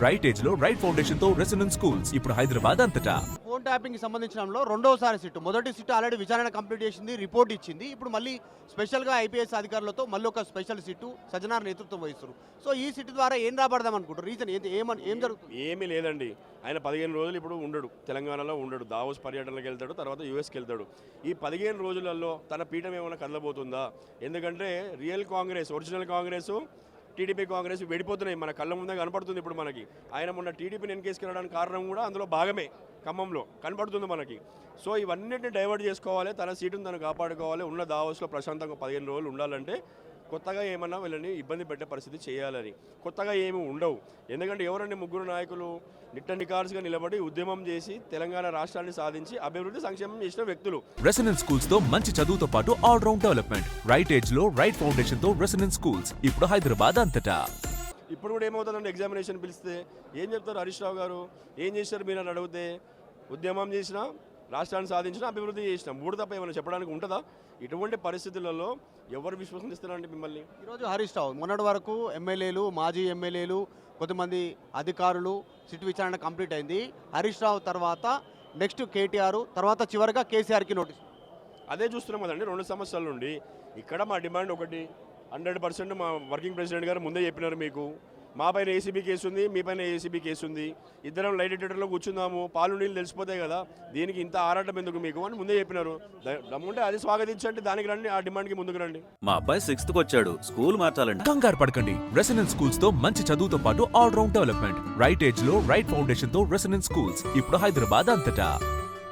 Right age లో right foundation తో residence schools ఇప్పుడు హైదరాబాద్ అంతటా. ఫోన్ ట్యాపింగ్ కి సంబంధించినంలో రెండోసారి సిట్టు, మొదటి సిట్టు ఆల్రెడీ విచారణ కంప్లీట్ చేసింది, రిపోర్ట్ ఇచ్చింది. ఇప్పుడు మళ్ళీ స్పెషల్గా ఐపీఎస్ అధికారులతో మళ్ళీ ఒక స్పెషల్ సిట్టు సజ్జనార్ నేతృత్వం వహిస్తారు. సో ఈ సిట్టు ద్వారా ఏం రాబడదాం అనుకుంటారు? రీజన్ ఏం జరుగుతుంది? ఏమీ లేదండి. ఆయన 15 రోజులు ఇప్పుడు ఉండడు, తెలంగాణలో ఉండడు, దావోస్ పర్యటనకు వెళ్తాడు, తర్వాత యూఎస్కి వెళ్తాడు. ఈ 15 రోజులలో తన పీఠం ఏమైనా కదలబోతుందా? ఎందుకంటే రియల్ కాంగ్రెస్, ఒరిజినల్ కాంగ్రెస్, టీడీపీ కాంగ్రెస్ విడిపోతున్నాయి, మన కళ్ళ ముందే కనపడుతుంది ఇప్పుడు మనకి. ఆయన మొన్న టీడీపీని ఎన్కేసుకెళ్ళడానికి కారణం కూడా అందులో భాగమే, ఖమ్మంలో కనపడుతుంది మనకి. సో ఇవన్నిటిని డైవర్ట్ చేసుకోవాలి, తన సీటును తను కాపాడుకోవాలి, ఉన్న దావోస్లో ప్రశాంతంగా 15 రోజులు ఉండాలంటే కొత్తగా ఏమన్నా వీళ్ళని ఇబ్బంది పెట్టే పరిస్థితి చేయాలని. కొత్తగా ఏమి ఉండవు, ఎందుకంటే ఎవరండి ముగ్గురు నాయకులు నిట్ట నికార్సుగా నిలబడి ఉద్యమం చేసి తెలంగాణ రాష్ట్రాన్ని సాధించి అభివృద్ధి సంక్షేమం చేసిన వ్యక్తులు. రెసిడెన్స్ స్కూల్స్ తో మంచి చదువుతో పాటు all round development. Right age లో రైట్ ఫౌండేషన్ తో రెసిడెన్స్ స్కూల్స్ ఇప్పుడు హైదరాబాద్ అంతటా. ఇప్పుడు కూడా ఏమవుతుందంటే ఎగ్జామినేషన్ పిలిస్తే ఏం చెప్తారు? హరీష్ రావు గారు ఏం చేశారు మీరు అని అడిగితే, ఉద్యమం చేసినా, రాష్ట్రాన్ని సాధించినా, అభివృద్ధి చేసినా, మూడు తప్ప ఏమైనా చెప్పడానికి ఉంటుందా? ఇటువంటి పరిస్థితులలో ఎవరు విశ్వసిస్తారండి మిమ్మల్ని? ఈరోజు హరీష్ రావు మొన్నటి వరకు ఎమ్మెల్యేలు, మాజీ ఎమ్మెల్యేలు, కొంతమంది అధికారులు సిట్టు విచారణ కంప్లీట్ అయింది. హరీష్ రావు తర్వాత నెక్స్ట్ కేటీఆర్, తర్వాత చివరిగా కేసీఆర్కి నోటీస్. అదే చూస్తున్నాం కదండి 2 సంవత్సరాల నుండి. ఇక్కడ మా డిమాండ్ ఒకటి, 100% మా వర్కింగ్ ప్రెసిడెంట్ గారు ముందే చెప్పినారు, మీకు మా పైన ఏసీబీ కేసు ఉంది, మీ పైన ఏసీబీ కేసు ఉంది, ఇద్దరం లైట్ డిటెక్టర్లో కూర్చుందాము, పాలు నీళ్ళు తెలిసిపోతాయి కదా, దీనికి ఇంత ఆరాటం ఎందుకు మీకు అని ముందే చెప్పినారు. దమ్ముంటే అది స్వాగతించండి, దానికి రండి, ఆ డిమాండ్కి ముందుకు రండి. మా అబ్బాయి 6th వచ్చాడు, స్కూల్ మార్చాలండి. కంగారు పడకండి. రెసిడెన్స్ స్కూల్స్ తో మంచి చదువుతో పాటు all round development. Right age లో రైట్ ఫౌండేషన్ తో రెసిడెన్స్ స్కూల్స్ ఇప్పుడు హైదరాబాద్ అంతటా.